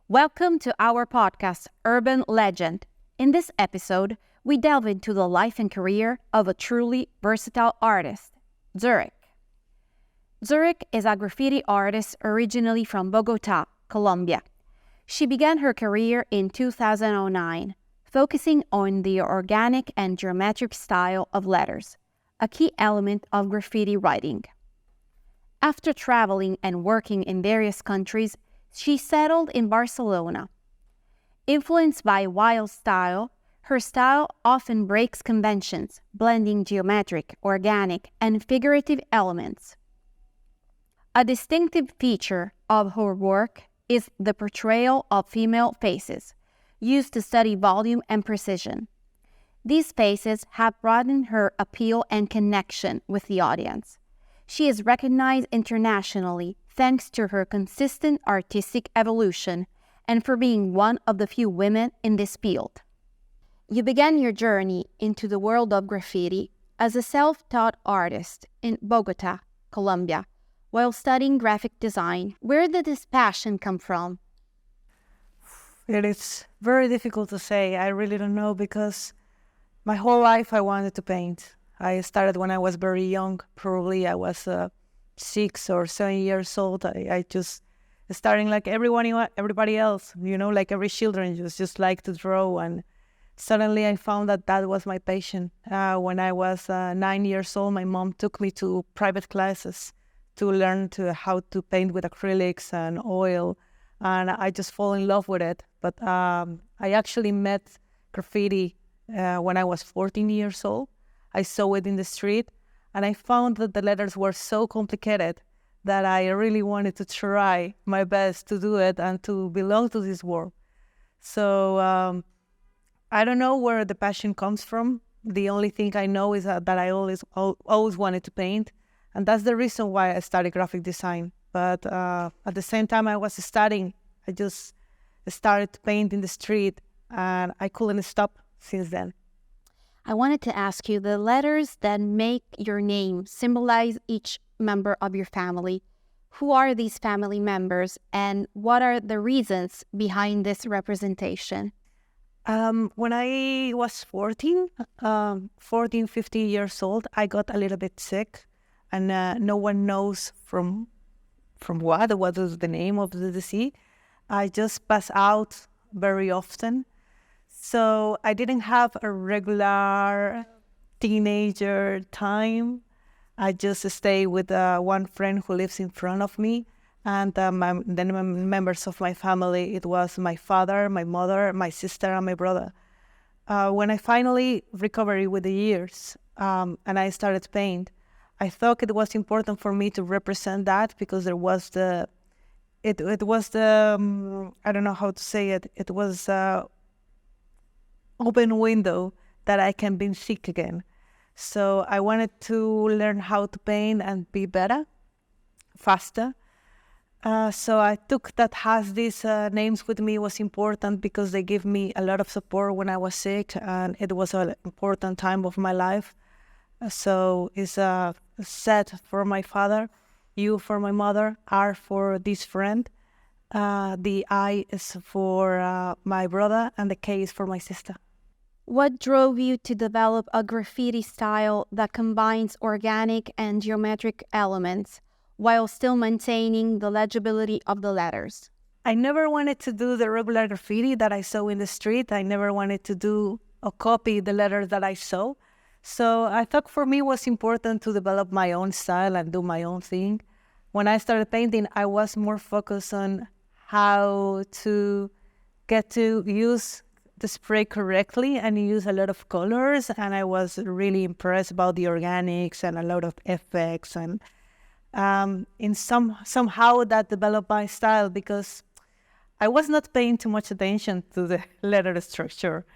Welcome to our podcast, Urban Legend. In this episode, we delve into the life and career of a truly versatile artist, Zurik. Zurik is a graffiti artist originally from Bogotá, Colombia. She began her career in 2009, focusing on the organic and geometric style of letters, a key element of graffiti writing. After traveling and working in various countries, she settled in Barcelona. Influenced by wild style, her style often breaks conventions, blending geometric, organic, and figurative elements. A distinctive feature of her work is the portrayal of female faces, used to study volume and precision. These faces have broadened her appeal and connection with the audience. She is recognized internationally thanks to her consistent artistic evolution and for being one of the few women in this field. You began your journey into the world of graffiti as a self-taught artist in Bogotá, Colombia, while studying graphic design. Where did this passion come from? It is very difficult to say. I really don't know because my whole life I wanted to paint. I started when I was very young. Probably I was 6 or 7 years old. I just starting like everybody else, like every children just like to draw. And suddenly I found that was my passion. When I was 9 years old, my mom took me to private classes to learn how to paint with acrylics and oil. And I just fall in love with it. But I actually met graffiti when I was 14 years old. I saw it in the street. And I found that the letters were so complicated that I really wanted to try my best to do it and to belong to this world. So I don't know where the passion comes from. The only thing I know is that I always wanted to paint. And that's the reason why I studied graphic design. But at the same time I was studying, I just started to paint in the street and I couldn't stop since then. I wanted to ask you, the letters that make your name symbolize each member of your family. Who are these family members and what are the reasons behind this representation? When I was 15 years old, I got a little bit sick and no one knows from what is the name of the disease. I just pass out very often. So I didn't have a regular teenager time. I just stay with one friend who lives in front of me. And then members of my family, it was my father, my mother, my sister, and my brother. When I finally recovered with the years and I started to paint, I thought it was important for me to represent that because there was I don't know how to say it, it was open window that I can be sick again. So I wanted to learn how to paint and be better, faster. So I took that has these names with me was important because they give me a lot of support when I was sick and it was an important time of my life. So it's a Z for my father, U for my mother, R for this friend. The I is for my brother and the K is for my sister. What drove you to develop a graffiti style that combines organic and geometric elements while still maintaining the legibility of the letters? I never wanted to do the regular graffiti that I saw in the street. I never wanted to do or copy the letters that I saw. So I thought for me it was important to develop my own style and do my own thing. When I started painting, I was more focused on how to get to use the spray correctly and use a lot of colors, and I was really impressed about the organics and a lot of effects, and somehow that developed my style because I was not paying too much attention to the letter structure.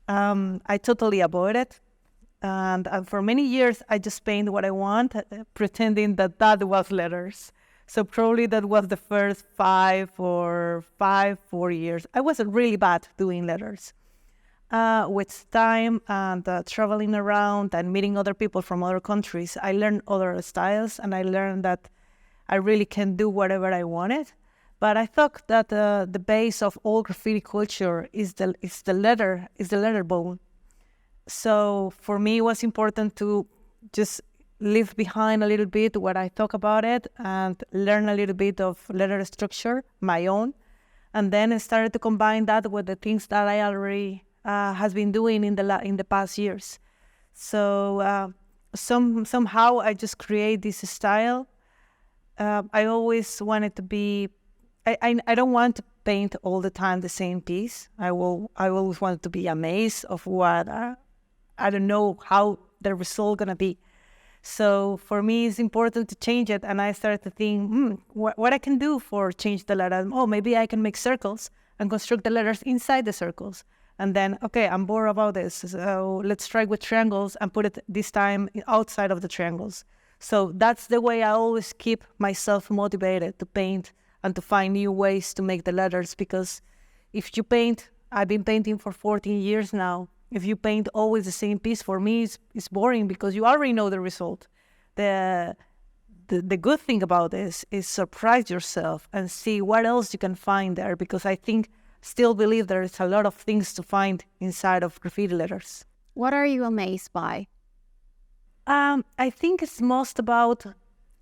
I totally avoided it, and for many years I just paint what I want, pretending that was letters. So probably that was the first 4 years. I was really bad doing letters. With time and traveling around and meeting other people from other countries, I learned other styles and I learned that I really can do whatever I wanted. But I thought that the base of all graffiti culture is the letter bone. So for me, it was important to just leave behind a little bit what I thought about it and learn a little bit of letter structure, my own. And then I started to combine that with the things that I already has been doing in the past years. So somehow I just create this style. I always wanted to be. I don't want to paint all the time the same piece. I always want to be amazed of what I don't know how the result gonna be. So for me, it's important to change it. And I started to think, what I can do for change the letter. Oh, maybe I can make circles and construct the letters inside the circles. And then, okay, I'm bored about this. So let's try with triangles and put it this time outside of the triangles. So that's the way I always keep myself motivated to paint and to find new ways to make the letters. Because if you paint, I've been painting for 14 years now. If you paint always the same piece, for me, it's boring because you already know the result. The good thing about this is surprise yourself and see what else you can find there, because I still believe there's a lot of things to find inside of graffiti letters. What are you amazed by? I think it's most about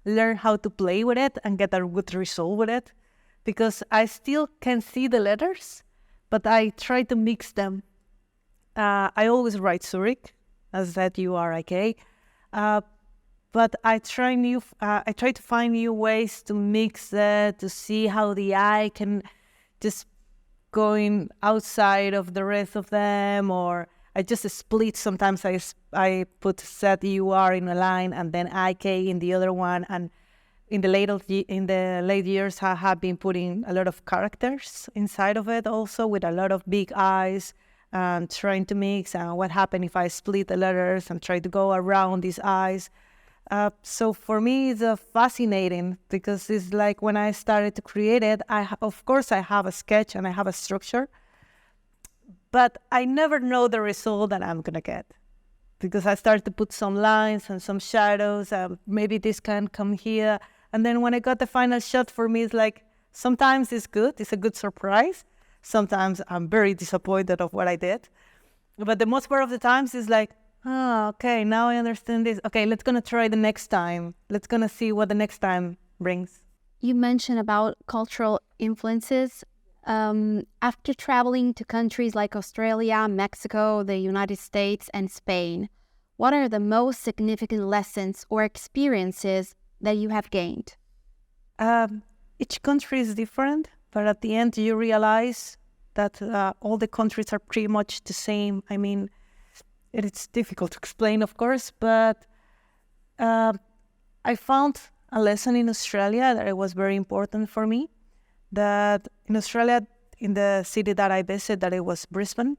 learn how to play with it and get a good result with it, because I still can see the letters, but I try to mix them. I always write Zurik, as that URIK, but I try to find new ways to mix it, to see how the eye can just going outside of the rest of them, or I just split. Sometimes I put set UR in a line and then IK in the other one. And in the late years, I have been putting a lot of characters inside of it, also with a lot of big eyes, and trying to mix. And what happened if I split the letters and try to go around these eyes? So for me, it's fascinating, because it's like when I started to create it, of course I have a sketch and I have a structure, but I never know the result that I'm going to get, because I started to put some lines and some shadows. Maybe this can come here. And then when I got the final shot, for me, it's like, sometimes it's good. It's a good surprise. Sometimes I'm very disappointed of what I did. But the most part of the times is like, oh, okay, now I understand this. Okay, let's gonna try the next time. Let's gonna see what the next time brings. You mentioned about cultural influences. After traveling to countries like Australia, Mexico, the United States, and Spain, what are the most significant lessons or experiences that you have gained? Each country is different, but at the end you realize that all the countries are pretty much the same. I mean, it's difficult to explain, of course, but I found a lesson in Australia that it was very important for me. That in Australia, in the city that I visited, that it was Brisbane,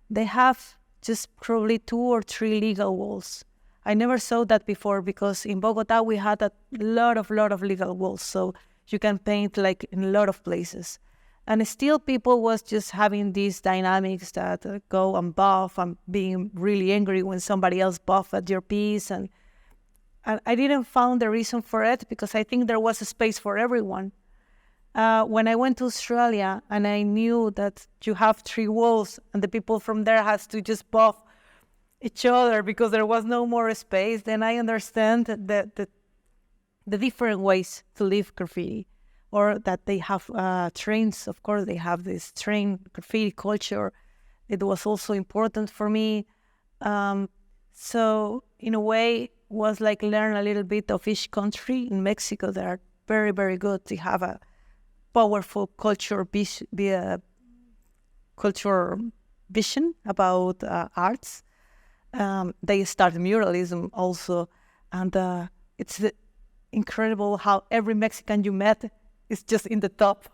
they have just probably 2 or 3 legal walls. I never saw that before, because in Bogotá we had a lot of legal walls, so you can paint like in a lot of places. And still people was just having these dynamics that go and buff and being really angry when somebody else buff at your piece. And I didn't find the reason for it, because I think there was a space for everyone. When I went to Australia and I knew that you have 3 walls and the people from there has to just buff each other because there was no more space, then I understand the different ways to live graffiti. Or that they have trains. Of course, they have this train graffiti culture. It was also important for me. So in a way, was like learn a little bit of each country. In Mexico, they are very, very good. They have a powerful culture vision about arts. They start muralism also. And it's incredible how every Mexican you met is just in the top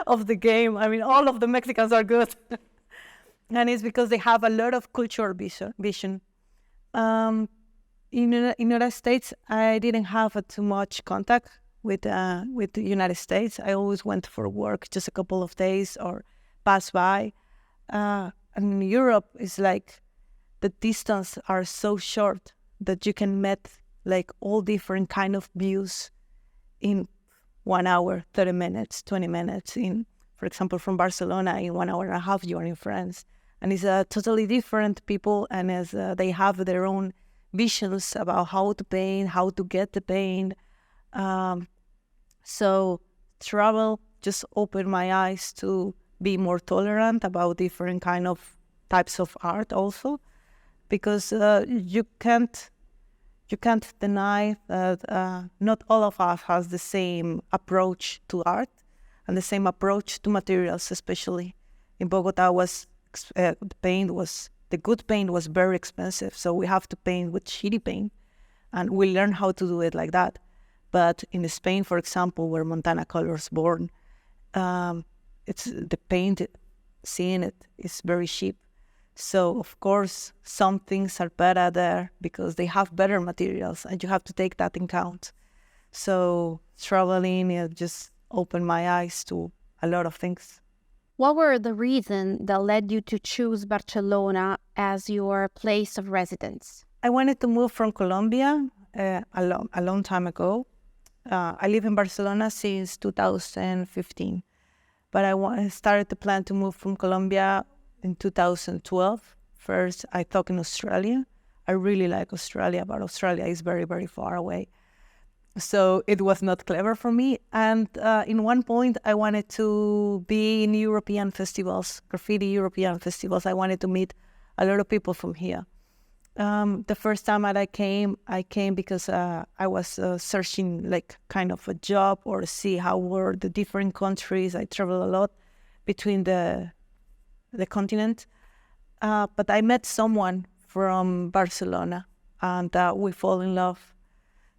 of the game. I mean, all of the Mexicans are good. And it's because they have a lot of cultural vision. In the United States, I didn't have too much contact with the United States. I always went for work just a couple of days or pass by. And in Europe, it's like the distance are so short that you can meet like all different kind of views in 1 hour, 30 minutes, 20 minutes. For example, from Barcelona, in 1 hour and a half, you are in France. And it's totally different people, and as they have their own visions about how to paint, how to get the paint. So travel just opened my eyes to be more tolerant about different kind of types of art also, because you can't deny that not all of us has the same approach to art and the same approach to materials. Especially in Bogotá, the good paint was very expensive, so we have to paint with shitty paint, and we learn how to do it like that. But in Spain, for example, where Montana colors born, it's the paint, seeing it is very cheap. So of course, some things are better there because they have better materials, and you have to take that in count. So traveling just opened my eyes to a lot of things. What were the reasons that led you to choose Barcelona as your place of residence? I wanted to move from Colombia a long time ago. I live in Barcelona since 2015, but I started to plan to move from Colombia in 2012. First, I thought in Australia. I really like Australia, but Australia is very, very far away. So it was not clever for me. And in one point, I wanted to be in European festivals, graffiti European festivals. I wanted to meet a lot of people from here. The first time that I came because I was searching like kind of a job or see how were the different countries. I travel a lot between the continent. But I met someone from Barcelona, and we fall in love.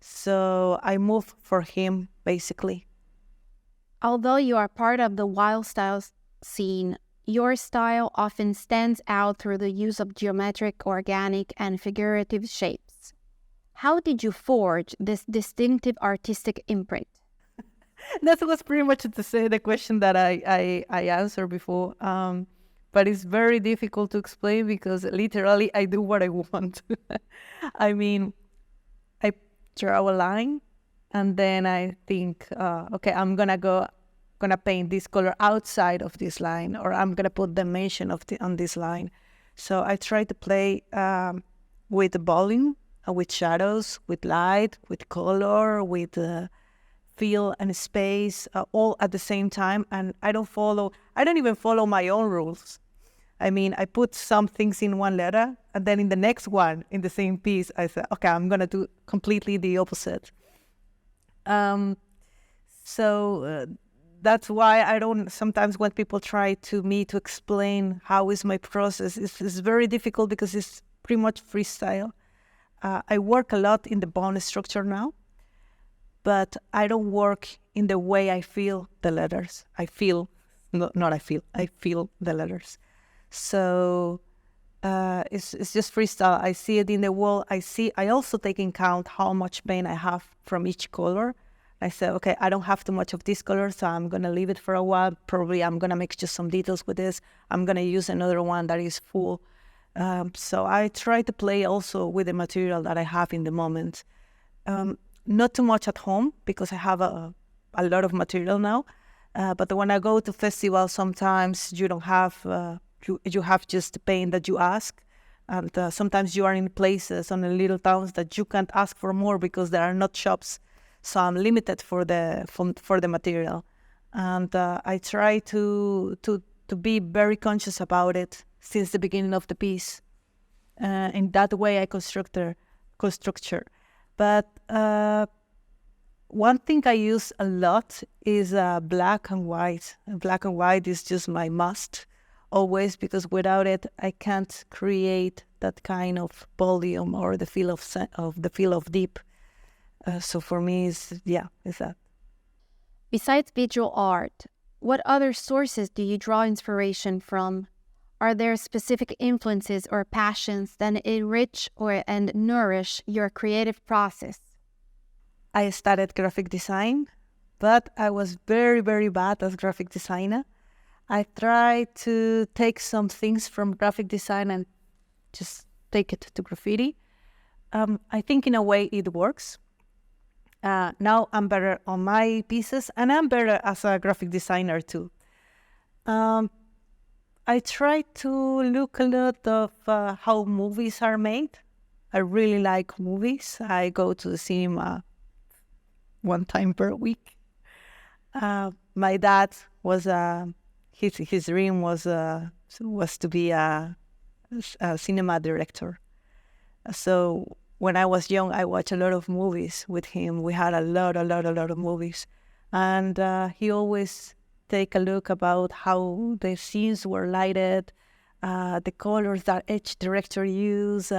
So I moved for him, basically. Although you are part of the wild style scene, your style often stands out through the use of geometric, organic, and figurative shapes. How did you forge this distinctive artistic imprint? That was pretty much to say the question that I answered before. But it's very difficult to explain because literally I do what I want. I mean, I draw a line and then I think, okay, I'm gonna paint this color outside of this line, or I'm gonna put dimension on this line. So I try to play with the volume, with shadows, with light, with color, with feel and space, all at the same time. And I don't even follow my own rules. I mean, I put some things in one letter, and then in the next one, in the same piece, I say, okay, I'm gonna do completely the opposite. So that's why I don't, sometimes when people try to explain how is my process, it's very difficult because it's pretty much freestyle. I work a lot in the bone structure now, but I don't work in the way I feel the letters. I feel the letters. So it's just freestyle. I see it in the wall. I also take in count how much paint I have from each color. I say, okay, I don't have too much of this color, so I'm going to leave it for a while. Probably I'm going to make just some details with this. I'm going to use another one that is full. So I try to play also with the material that I have in the moment. Not too much at home because I have a lot of material now. But when I go to festivals, sometimes you don't have, you have just the paint that you ask. And sometimes you are in places on the little towns that you can't ask for more because there are not shops. So I'm limited for the material, and I try to be very conscious about it since the beginning of the piece. In that way, I construct. But one thing I use a lot is black and white. Black and white is just my must always, because without it, I can't create that kind of volume or the feel of deep. So for me, it's that. Besides visual art, what other sources do you draw inspiration from? Are there specific influences or passions that enrich and nourish your creative process? I studied graphic design, but I was very, very bad as graphic designer. I tried to take some things from graphic design and just take it to graffiti. I think in a way it works. Now I'm better on my pieces, and I'm better as a graphic designer too. I try to look a lot of how movies are made. I really like movies. I go to the cinema one time per week. My dad was his dream was to be a cinema director. So when I was young, I watched a lot of movies with him. We had a lot of movies, and he always take a look about how the scenes were lighted, the colors that each director used,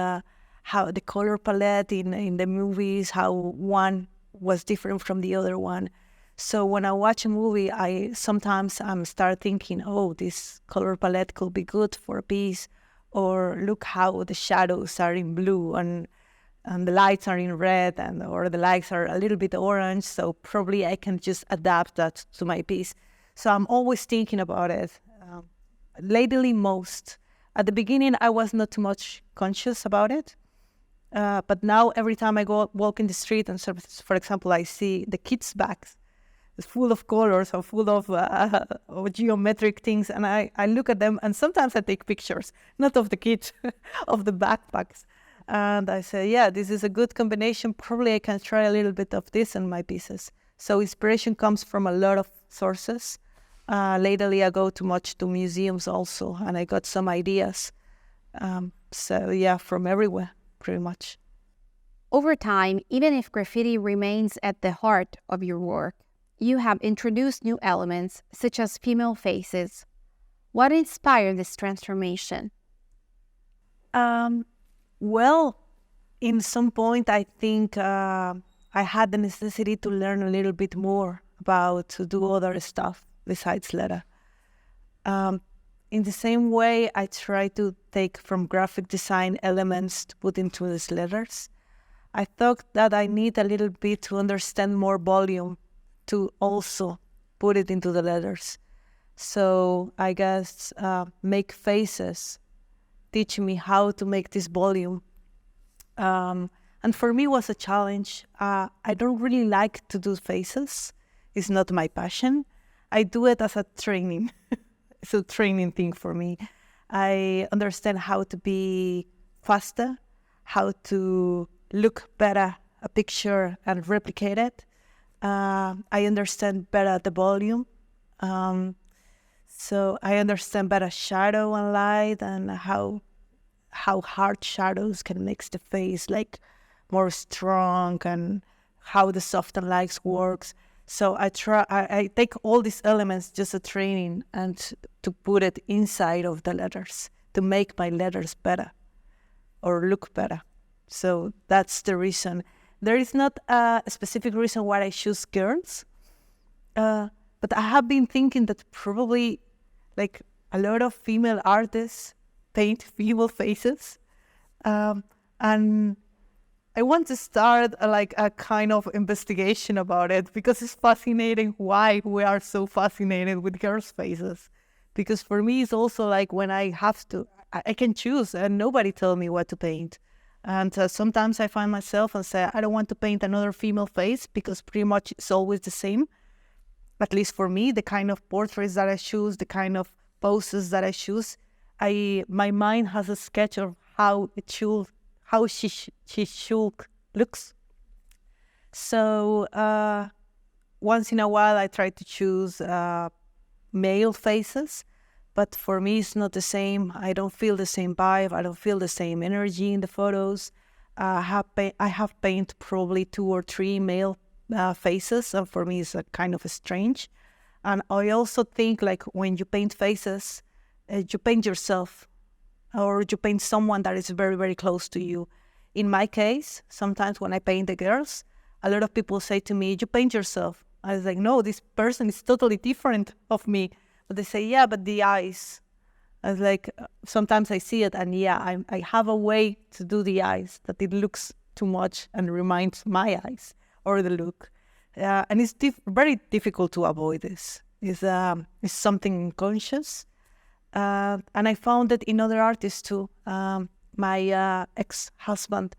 how the color palette in the movies, how one was different from the other one. So when I watch a movie, I sometimes start thinking, oh, this color palette could be good for a piece, or look how the shadows are in blue and the lights are in red, or the lights are a little bit orange. So probably I can just adapt that to my piece. So I'm always thinking about it. Lately, most. At the beginning, I was not too much conscious about it. But now every time I go walk in the street and, for example, I see the kids' bags, it's full of colors or full of geometric things, and I look at them, and sometimes I take pictures, not of the kids, of the backpacks. And I say, yeah, this is a good combination. Probably I can try a little bit of this in my pieces. So inspiration comes from a lot of sources. Lately, I go to museums also, and I got some ideas. So yeah, from everywhere, pretty much. Over time, even if graffiti remains at the heart of your work, you have introduced new elements, such as female faces. What inspired this transformation? Well, in some point, I think I had the necessity to learn a little bit more about to do other stuff besides letter. In the same way, I try to take from graphic design elements to put into these letters. I thought that I need a little bit to understand more volume to also put it into the letters. So I guess make faces teach me how to make this volume. And for me, it was a challenge. I don't really like to do faces. It's not my passion. I do it as a training. It's a training thing for me. I understand how to be faster, how to look better a picture and replicate it. I understand better the volume. So I understand better shadow and light, and how hard shadows can make the face like more strong, and how the soft and lights works. So I take all these elements, just a training, and to put it inside of the letters to make my letters better or look better. So that's the reason. There is not a specific reason why I choose girls, but I have been thinking that probably like a lot of female artists paint female faces, and I want to start a kind of investigation about it, because it's fascinating why we are so fascinated with girls' faces. Because for me, it's also like when I have to, I can choose, and nobody tell me what to paint. And sometimes I find myself and say, I don't want to paint another female face, because pretty much it's always the same. At least for me, the kind of portraits that I choose, the kind of poses that I choose, my mind has a sketch of how she should looks. So once in a while, I try to choose male faces, but for me, it's not the same. I don't feel the same vibe. I don't feel the same energy in the photos. I have painted probably 2 or 3 male faces, and for me, it's a kind of strange. And I also think like when you paint faces, you paint yourself, or you paint someone that is very, very close to you. In my case, sometimes when I paint the girls, a lot of people say to me, you paint yourself. I was like, no, this person is totally different of me. But they say, yeah, but the eyes. I was like, sometimes I see it, and yeah, I have a way to do the eyes that it looks too much and reminds my eyes or the look. And it's very difficult to avoid this. It's something unconscious. And I found it in other artists too. My ex-husband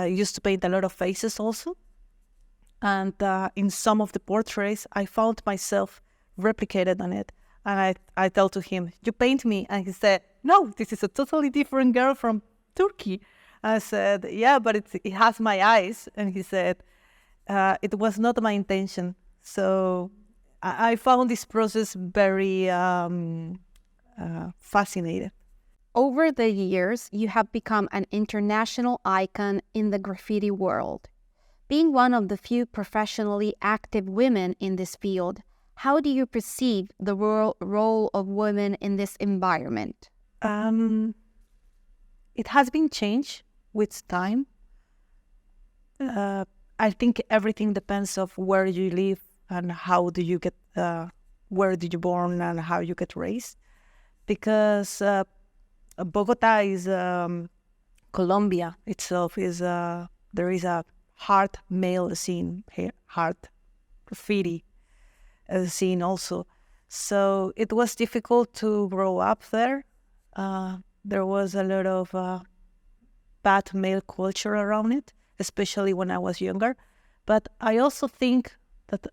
used to paint a lot of faces also. And in some of the portraits, I found myself replicated on it. And I told to him, "You paint me." And he said, "No, this is a totally different girl from Turkey." I said, "Yeah, but it has my eyes." And he said, "It was not my intention." So I found this process very fascinating. Over the years, you have become an international icon in the graffiti world. Being one of the few professionally active women in this field, how do you perceive the role of women in this environment? It has been changed with time. I think everything depends of where you live and how do you get, where did you born and how you get raised. Because Bogotá is Colombia itself is there is a hard male scene here, hard graffiti scene also. So it was difficult to grow up there. There was a lot of bad male culture around it, especially when I was younger. But I also think that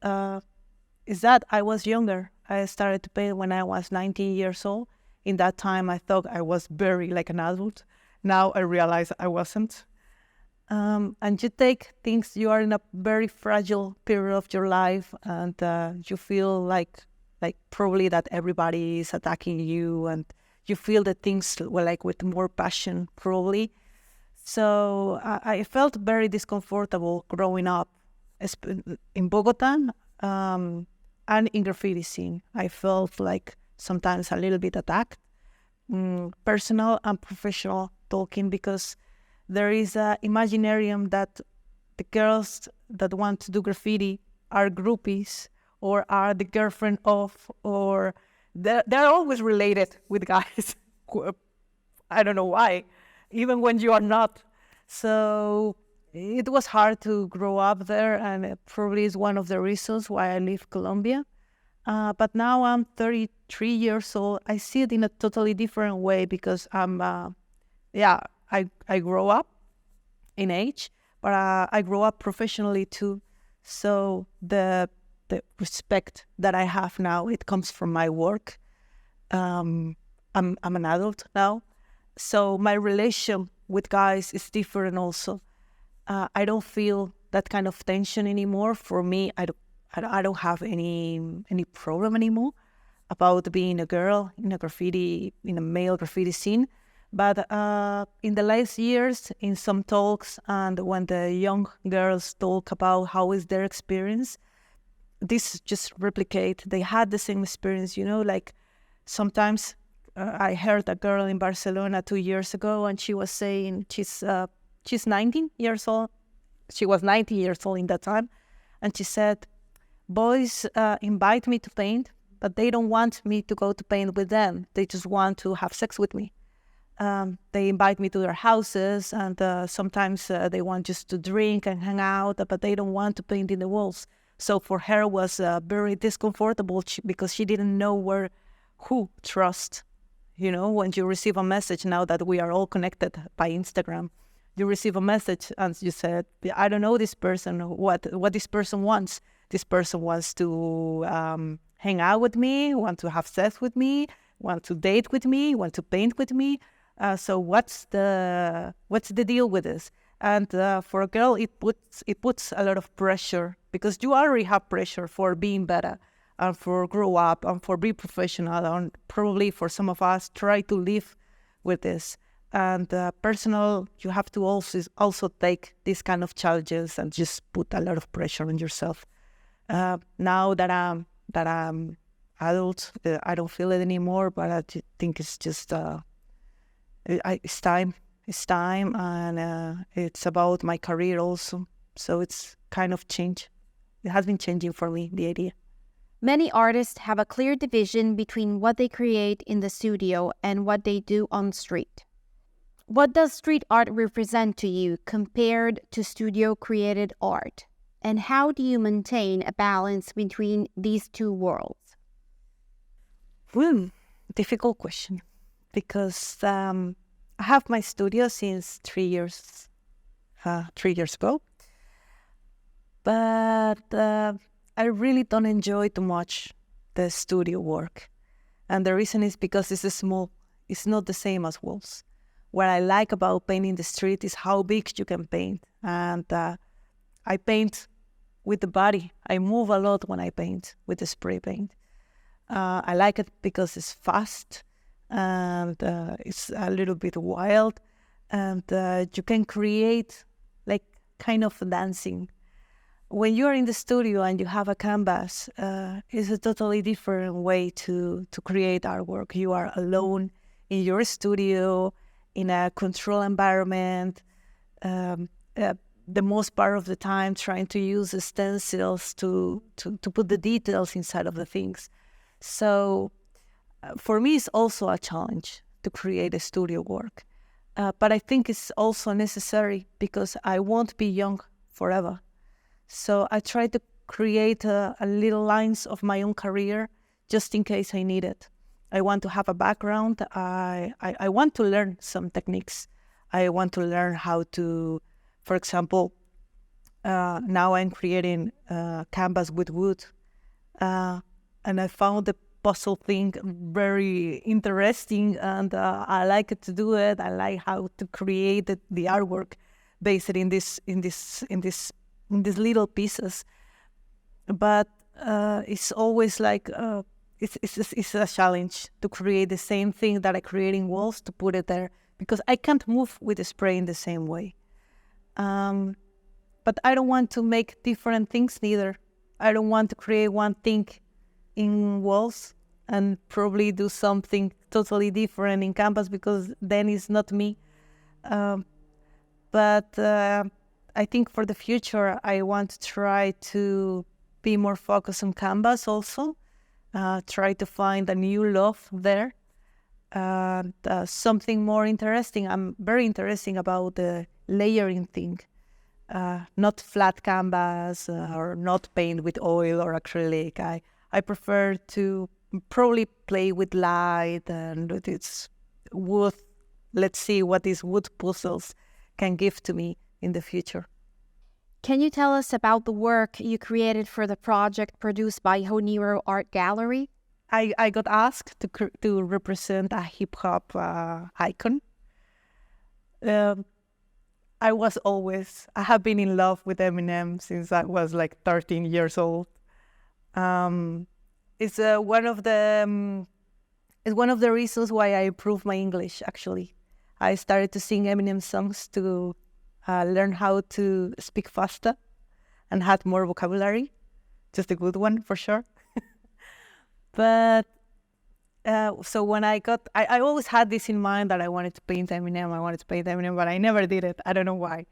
is that I was younger. I started to paint when I was 19 years old. In that time, I thought I was very like an adult. Now I realize I wasn't. And you take things, you are in a very fragile period of your life, and you feel like probably that everybody is attacking you, and you feel that things were like with more passion, probably. So I felt very discomfortable growing up in Bogotá and in graffiti scene. I felt like sometimes a little bit attacked, personal and professional talking, because there is a imaginarium that the girls that want to do graffiti are groupies or are the girlfriend of, or they're always related with guys. I don't know why, even when you are not. So it was hard to grow up there, and it probably is one of the reasons why I leave Colombia. But now I'm 33 years old. I see it in a totally different way because I grow up in age, but I grow up professionally too. So the respect that I have now, it comes from my work. I'm an adult now, so my relation with guys is different also. I don't feel that kind of tension anymore. For me, I don't have any problem anymore about being a girl in a male graffiti scene. But in the last years, in some talks, and when the young girls talk about how is their experience, this just replicate. They had the same experience, like sometimes I heard a girl in Barcelona 2 years ago, and she was saying she's 19 years old. She was 19 years old in that time, and she said, "Boys invite me to paint, but they don't want me to go to paint with them. They just want to have sex with me. They invite me to their houses, and sometimes they want just to drink and hang out, but they don't want to paint in the walls." So for her it was very discomfortable because she didn't know who trust. When you receive a message, now that we are all connected by Instagram, you receive a message and you said, "I don't know this person, what this person wants. This person wants to hang out with me, want to have sex with me, want to date with me, want to paint with me. So what's the deal with this?" And for a girl, it puts a lot of pressure, because you already have pressure for being better and for grow up and for be professional, and probably for some of us try to live with this. And personal, you have to also take these kind of challenges and just put a lot of pressure on yourself. Now that I'm adult, I don't feel it anymore, but I think it's just it's time. It's time, and it's about my career also. So it's kind of changed. It has been changing for me, the idea. Many artists have a clear division between what they create in the studio and what they do on street. What does street art represent to you compared to studio-created art? And how do you maintain a balance between these two worlds? Difficult question, because I have my studio since 3 years ago. but I really don't enjoy too much the studio work. And the reason is because it's small. It's not the same as walls. What I like about painting the street is how big you can paint. And I paint with the body. I move a lot when I paint with the spray paint. I like it because it's fast and it's a little bit wild. And you can create like kind of dancing. When you are in the studio and you have a canvas, it's a totally different way to create artwork. You are alone in your studio, in a controlled environment, the most part of the time trying to use stencils to put the details inside of the things. So for me, it's also a challenge to create a studio work. But I think it's also necessary because I won't be young forever. So I try to create a little lines of my own career just in case I need it. I want to have a background. I want to learn some techniques. I want to learn how to, for example, now I'm creating canvas with wood. And I found the puzzle thing very interesting, and I like it to do it. I like how to create the artwork based in these little pieces. But it's always like it's a challenge to create the same thing that I create in walls to put it there, because I can't move with the spray in the same way. But I don't want to make different things neither. I don't want to create one thing in walls and probably do something totally different in canvas, because then it's not me. But I think for the future, I want to try to be more focused on canvas also, try to find a new love there. Something more interesting. I'm very interested about the layering thing, not flat canvas or not paint with oil or acrylic. I prefer to probably play with light and with its wood. Let's see what these wood puzzles can give to me in the future. Can you tell us about the work you created for the project produced by Honiro Art Gallery? I got asked to represent a hip-hop icon. I have been in love with Eminem since I was like 13 years old. It's one of the reasons why I improved my English, actually. I started to sing Eminem songs to learn how to speak faster and had more vocabulary. Just a good one, for sure. But so when I always had this in mind that I wanted to paint Eminem, but I never did it. I don't know why.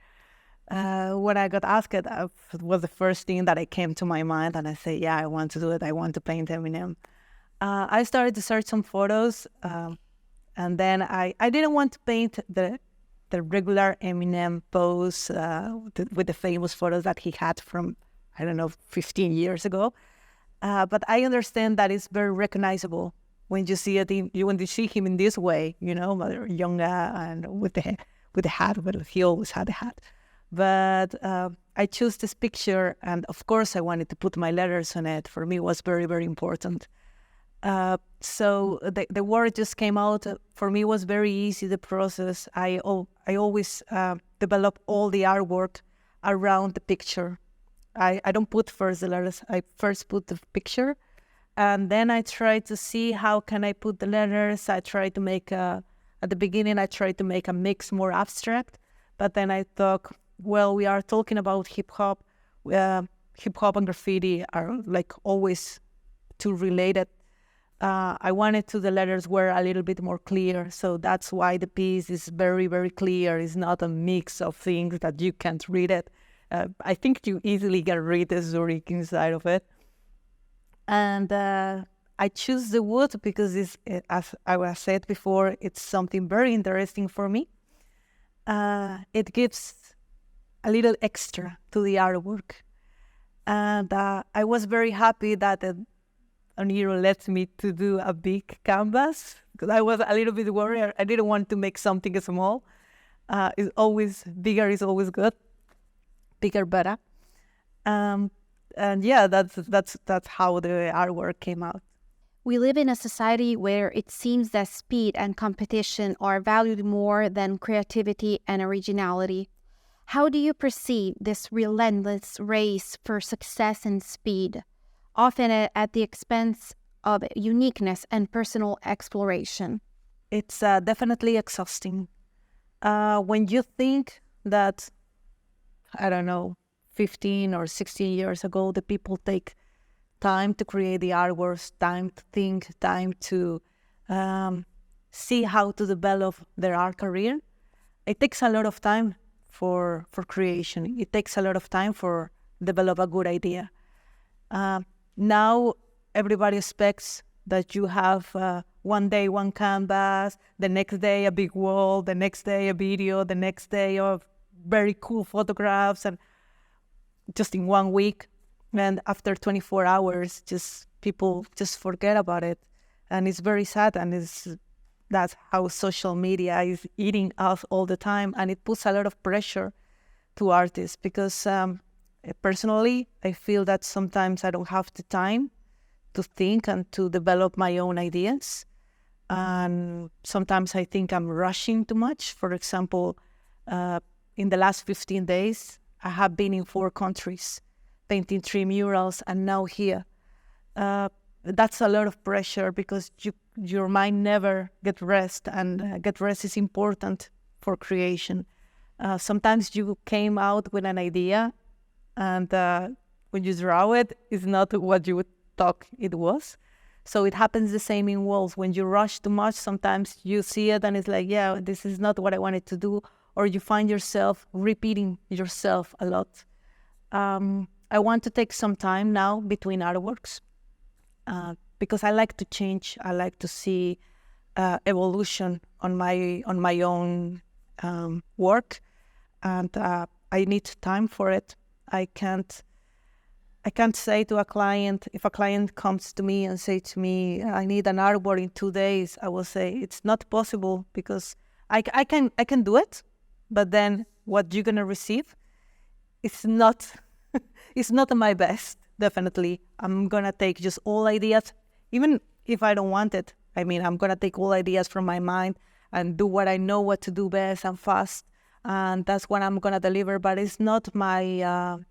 When I got asked, it was the first thing that came to my mind, and I said, yeah, I want to do it. I want to paint Eminem. I started to search some photos, and then I didn't want to paint the regular Eminem pose with the famous photos that he had from, 15 years ago. But I understand that it's very recognizable when you see it. When you see him in this way, younger and with the hat. Well, he always had a hat. But I chose this picture, and of course I wanted to put my letters on it. For me, it was very, very important. So the word just came out. For me, it was very easy, the process. I always develop all the artwork around the picture. I don't put first the letters. I first put the picture, and then I try to see how can I put the letters. I try to make at the beginning, I tried to make a mix more abstract, but then I thought, well, we are talking about hip hop. Hip hop and graffiti are like always too related. I wanted the letters were a little bit more clear, so that's why the piece is very, very clear. It's not a mix of things that you can't read it. I think you easily can read the Zurik inside of it. And I choose the wood because as I said before, it's something very interesting for me. It gives a little extra to the artwork. And I was very happy that Honiro let me to do a big canvas, because I was a little bit worried. I didn't want to make something small. It's always bigger is always good. Bigger, better. And yeah, that's how the artwork came out. We live in a society where it seems that speed and competition are valued more than creativity and originality. How do you perceive this relentless race for success and speed, often at the expense of uniqueness and personal exploration? It's definitely exhausting. When you think that, I don't know, 15 or 16 years ago, the people take time to create the artworks, time to think, time to see how to develop their art career. It takes a lot of time for creation. It takes a lot of time for develop a good idea. Now everybody expects that you have one day one canvas, the next day a big wall, the next day a video, the next day of very cool photographs, and just in 1 week. And after 24 hours, just people just forget about it. And it's very sad. And that's how social media is eating us all the time. And it puts a lot of pressure to artists because personally, I feel that sometimes I don't have the time to think and to develop my own ideas. And sometimes I think I'm rushing too much. For example, in the last 15 days, I have been in 4 countries, painting 3 murals, and now here. That's a lot of pressure because your mind never get rest, and get rest is important for creation. Sometimes you came out with an idea, and when you draw it, it's not what you would thought it was. So it happens the same in walls. When you rush too much, sometimes you see it and it's like, yeah, this is not what I wanted to do, or you find yourself repeating yourself a lot. I want to take some time now between artworks because I like to change. I like to see evolution on my own work, and I need time for it. I can't say to a client, if a client comes to me and say to me, I need an artwork in 2 days, I will say it's not possible because I can do it, but then what you're gonna receive, it's not my best. Definitely, I'm gonna take just all ideas, even if I don't want it. I mean, I'm gonna take all ideas from my mind and do what I know what to do best and fast, and that's what I'm gonna deliver. But it's not my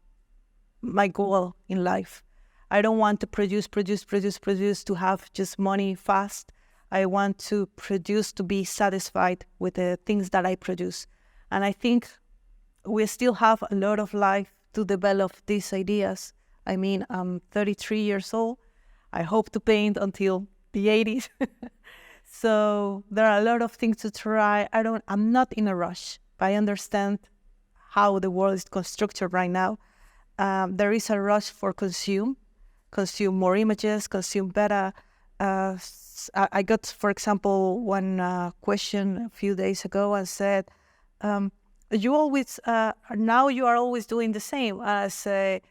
goal in life. I don't want to produce to have just money fast. I want to produce to be satisfied with the things that I produce. And I think we still have a lot of life to develop these ideas. I mean, I'm 33 years old. I hope to paint until the 80s. So there are a lot of things to try. I'm not in a rush. I understand how the world is constructed right now. There is a rush for consume more images, consume better. I got, for example, one question a few days ago and said, you always, now you are always doing the same. I say,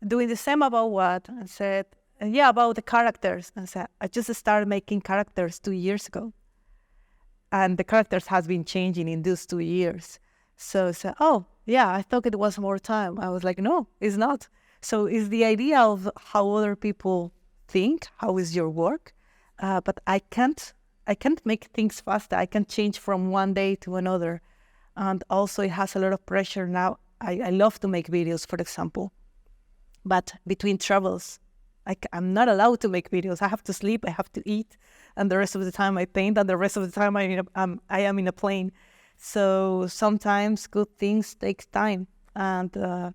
doing the same about what? I said, yeah, about the characters. I said, I just started making characters 2 years ago. And the characters has been changing in those 2 years. So I said, oh, yeah, I thought it was more time. I was like, no, it's not. So it's the idea of how other people think, how is your work. But I can't make things faster. I can change from one day to another. And also it has a lot of pressure now. I love to make videos, for example. But between travels, I'm not allowed to make videos. I have to sleep, I have to eat. And the rest of the time I paint, and the rest of the time I am in a plane. So sometimes good things take time, and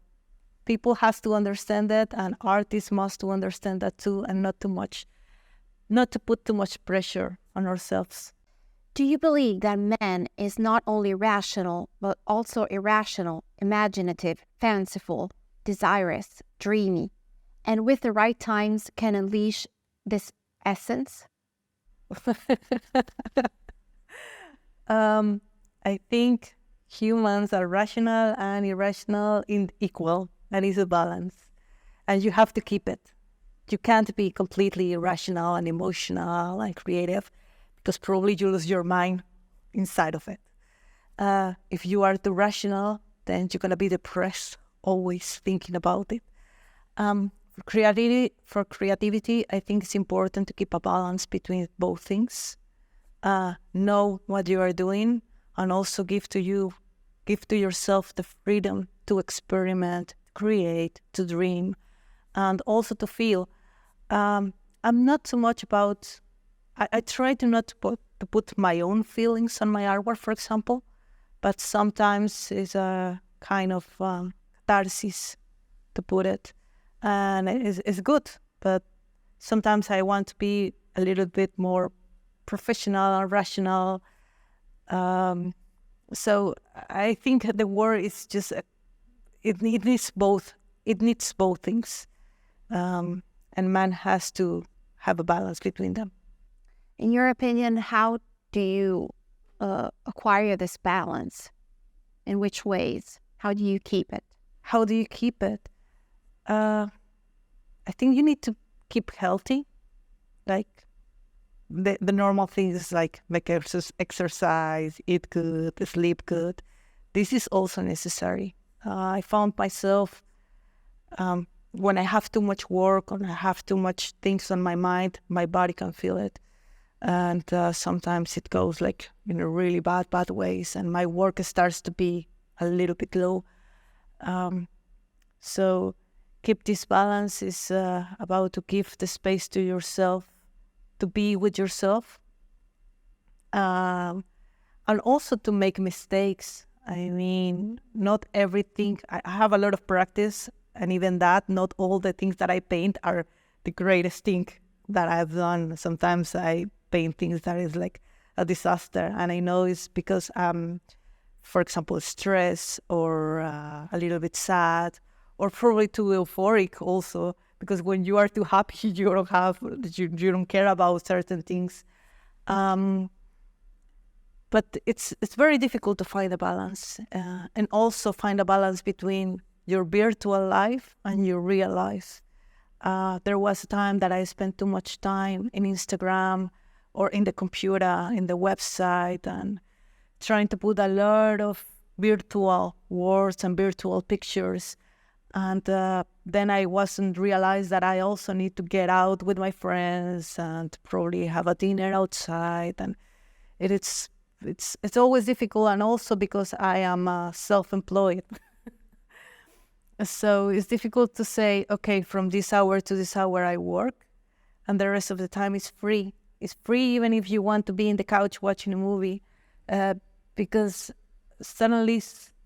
people has to understand that, and artists must to understand that too, and not to put too much pressure on ourselves. Do you believe that man is not only rational, but also irrational, imaginative, fanciful, desirous, dreamy, and with the right times can unleash this essence? I think humans are rational and irrational in equal, and it's a balance. And you have to keep it. You can't be completely irrational and emotional and creative because probably you lose your mind inside of it. If you are too rational, then you're going to be depressed, always thinking about it. For creativity, I think it's important to keep a balance between both things. Know what you are doing, and also give to yourself the freedom to experiment, create, to dream, and also to feel. I'm not so much about. I try to not put my own feelings on my artwork, for example, but sometimes it's a kind of catharsis to put it, and it's good. But sometimes I want to be a little bit more professional and rational. So I think the word is just it needs both. It needs both things, and man has to have a balance between them. In your opinion, how do you acquire this balance? In which ways? How do you keep it? How do you keep it? I think you need to keep healthy, like the normal things like make exercise, eat good, sleep good. This is also necessary. I found myself when I have too much work or I have too much things on my mind, my body can feel it. And sometimes it goes like in a really bad ways, and my work starts to be a little bit low. So keep this balance is about to give the space to yourself, to be with yourself, and also to make mistakes. I mean, not everything. I have a lot of practice, and even that, not all the things that I paint are the greatest thing that I've done. Sometimes I paint things that is like a disaster, and I know it's because for example, stressed or a little bit sad, or probably too euphoric also, because when you are too happy, you don't care about certain things. But it's very difficult to find a balance, and also find a balance between your virtual life and your real life. There was a time that I spent too much time in Instagram or in the computer, in the website, and trying to put a lot of virtual words and virtual pictures. And then I wasn't realized that I also need to get out with my friends and probably have a dinner outside. And it's always difficult, and also because I am self-employed. So it's difficult to say, okay, from this hour to this hour I work, and the rest of the time is free. It's free even if you want to be in the couch watching a movie, because suddenly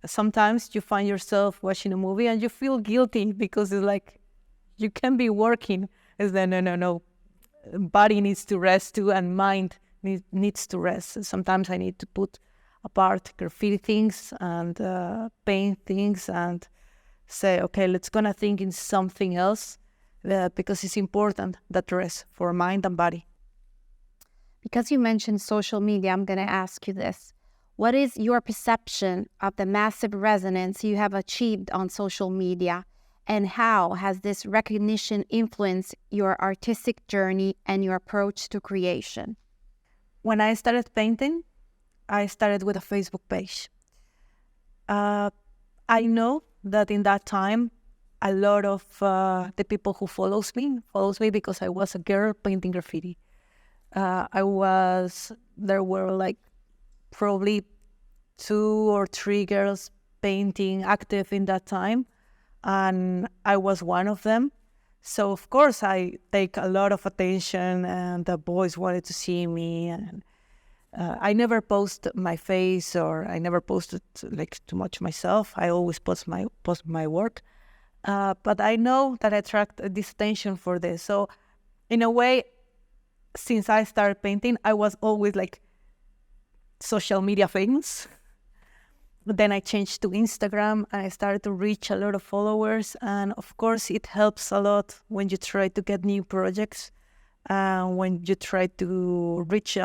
sometimes you find yourself watching a movie and you feel guilty because it's like you can be working. It's like, no. Body needs to rest too, and mind needs to rest. Sometimes I need to put apart graffiti things and paint things and say, okay, let's gonna think in something else, because it's important that rest for mind and body. Because you mentioned social media, I'm going to ask you this. What is your perception of the massive resonance you have achieved on social media, and how has this recognition influenced your artistic journey and your approach to creation? When I started painting, I started with a Facebook page. I know that in that time, a lot of the people who follows me because I was a girl painting graffiti. There were like probably 2 or 3 girls painting active in that time, and I was one of them. So of course I take a lot of attention, and the boys wanted to see me, and I never post my face, or I never posted like too much myself. I always post my work, but I know that I attract this attention for this. So in a way, since I started painting, I was always like social media famous. But then I changed to Instagram, and I started to reach a lot of followers. And of course, it helps a lot when you try to get new projects, when you try to reach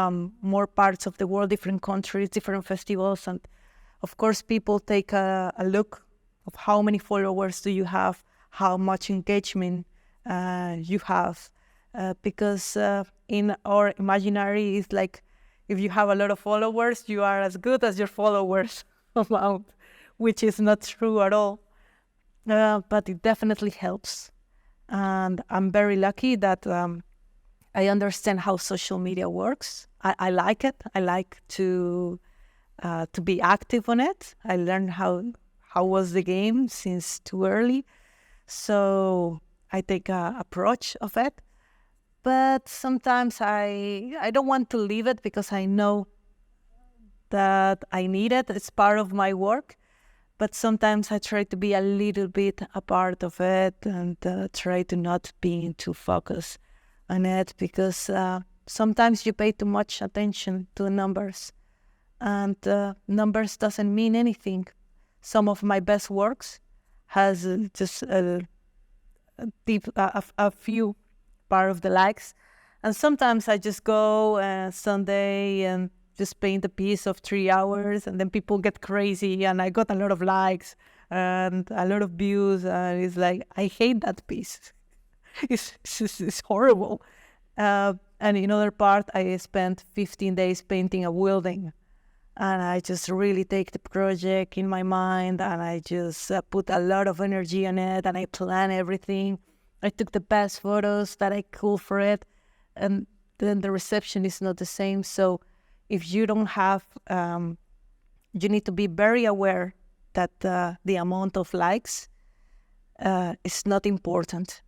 more parts of the world, different countries, different festivals. And of course, people take a look of how many followers do you have, how much engagement you have. Because in our imaginary, it's like if you have a lot of followers, you are as good as your followers amount, which is not true at all. But it definitely helps. And I'm very lucky that I understand how social media works. I like it. I like to be active on it. I learned how was the game since too early. So I take a approach of it. But sometimes I don't want to leave it because I know that I need it. It's part of my work. But sometimes I try to be a little bit a part of it and try to not be too focused on it because sometimes you pay too much attention to numbers and numbers doesn't mean anything. Some of my best works has just a few part of the likes. And sometimes I just go Sunday and just paint a piece of 3 hours and then people get crazy and I got a lot of likes and a lot of views and it's like, I hate that piece. It's horrible. And in other part, I spent 15 days painting a building and I just really take the project in my mind and I just put a lot of energy on it and I plan everything. I took the best photos that I could for it and then the reception is not the same. So if you don't have, you need to be very aware that the amount of likes is not important.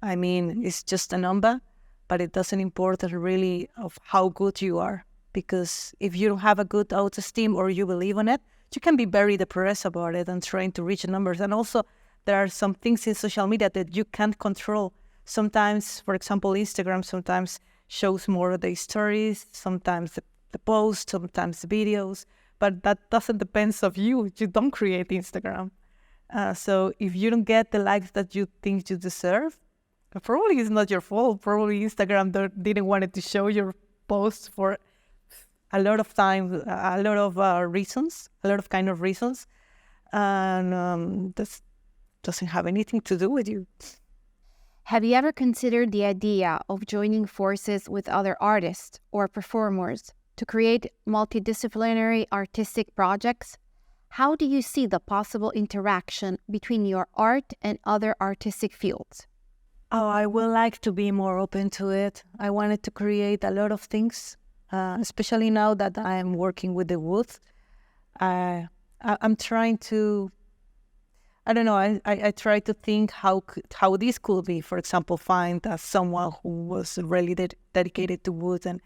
I mean, it's just a number, but it doesn't important really of how good you are. Because if you don't have a good autoesteem or you believe in it, you can be very depressed about it and trying to reach numbers. And also, there are some things in social media that you can't control. Sometimes, for example, Instagram sometimes shows more of the stories, sometimes the posts, sometimes the videos, but that doesn't depend on you. You don't create Instagram. So if you don't get the likes that you think you deserve, probably it's not your fault. Probably Instagram didn't want it to show your posts for a lot of time, a lot of reasons, a lot of kind of reasons. And that doesn't have anything to do with you. Have you ever considered the idea of joining forces with other artists or performers to create multidisciplinary artistic projects? How do you see the possible interaction between your art and other artistic fields? Oh, I would like to be more open to it. I wanted to create a lot of things, especially now that I am working with the wood. I'm trying to, I don't know, I try to think how this could be. For example, find someone who was really dedicated to wood and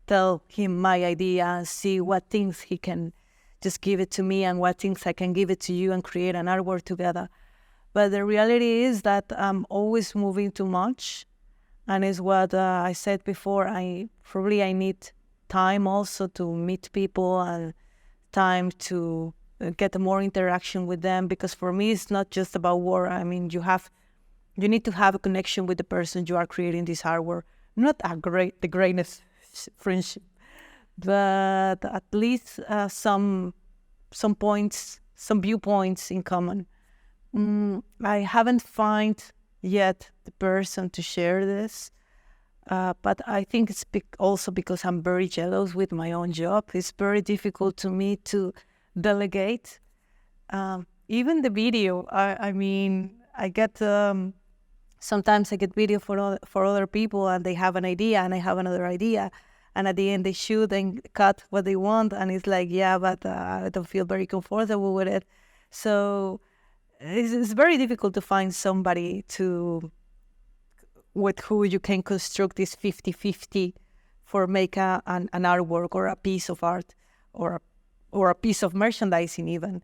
tell him my idea and see what things he can just give it to me and what things I can give it to you and create an artwork together. But the reality is that I'm always moving too much. And it's what I said before, I need time also to meet people and time to get more interaction with them. Because for me, it's not just about work. I mean, you need to have a connection with the person you are creating this artwork. Not the greatest friendship, but at least some points, some viewpoints in common. I haven't found yet the person to share this, but I think it's also because I'm very jealous with my own job. It's very difficult to me to delegate. Even the video, I mean, I get sometimes I get video for other people and they have an idea and I have another idea. And at the end, they shoot and cut what they want. And it's like, yeah, but I don't feel very comfortable with it. So it's very difficult to find somebody with who you can construct this 50-50 for make an artwork or a piece of art or a piece of merchandising even.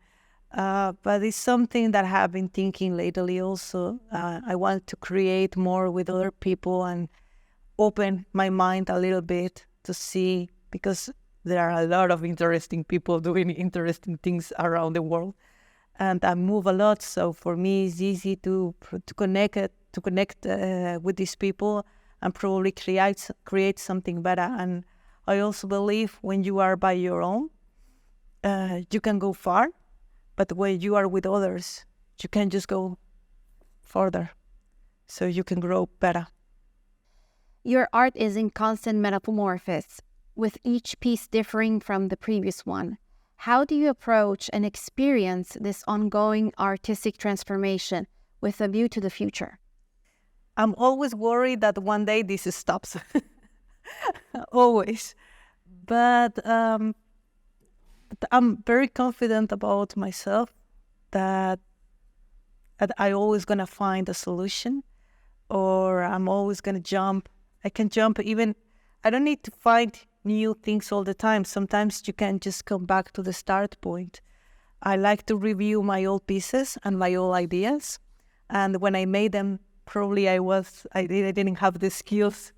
But it's something that I have been thinking lately also. I want to create more with other people and open my mind a little bit to see, because there are a lot of interesting people doing interesting things around the world. And I move a lot, so for me it's easy to connect with these people and probably create something better. And I also believe when you are by your own, you can go far, but when you are with others, you can just go further, so you can grow better. Your art is in constant metamorphosis, with each piece differing from the previous one. How do you approach and experience this ongoing artistic transformation with a view to the future? I'm always worried that one day this stops. Always. But I'm very confident about myself that I always gonna find a solution, or I'm always gonna jump. I can jump even. I don't need to find new things all the time. Sometimes you can just come back to the start point. I like to review my old pieces and my old ideas, and when I made them, probably I didn't have the skills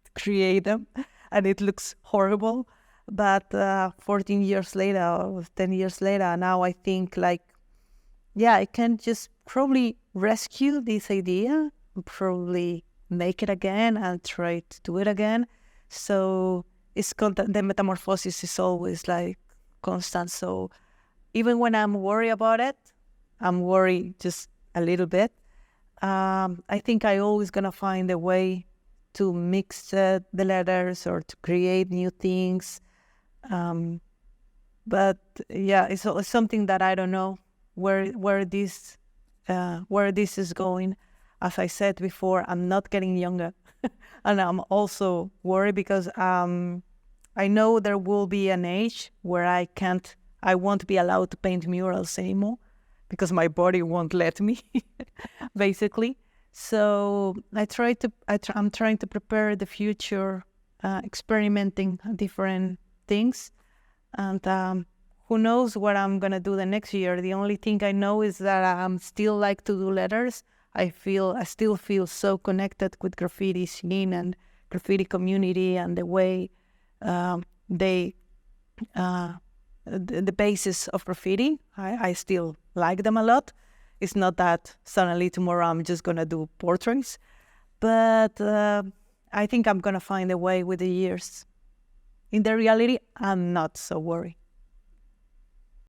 to create them, and it looks horrible. But 14 years later or 10 years later, now I think like, yeah, I can just probably rescue this idea, probably make it again and try to do it again. So the metamorphosis is always like constant. So even when I'm worried about it, I'm worried just a little bit. I think I always gonna find a way to mix the letters or to create new things. But yeah, it's something that I don't know where this is going. As I said before, I'm not getting younger, and I'm also worried because I know there will be an age where I won't be allowed to paint murals anymore because my body won't let me, basically. So I'm trying to prepare the future, experimenting different things, and who knows what I'm gonna do the next year. The only thing I know is that I still like to do letters. I still feel so connected with graffiti scene and graffiti community and the way the basis of graffiti. I still like them a lot. It's not that suddenly tomorrow I'm just gonna do portraits, but I think I'm gonna find a way with the years. In the reality, I'm not so worried.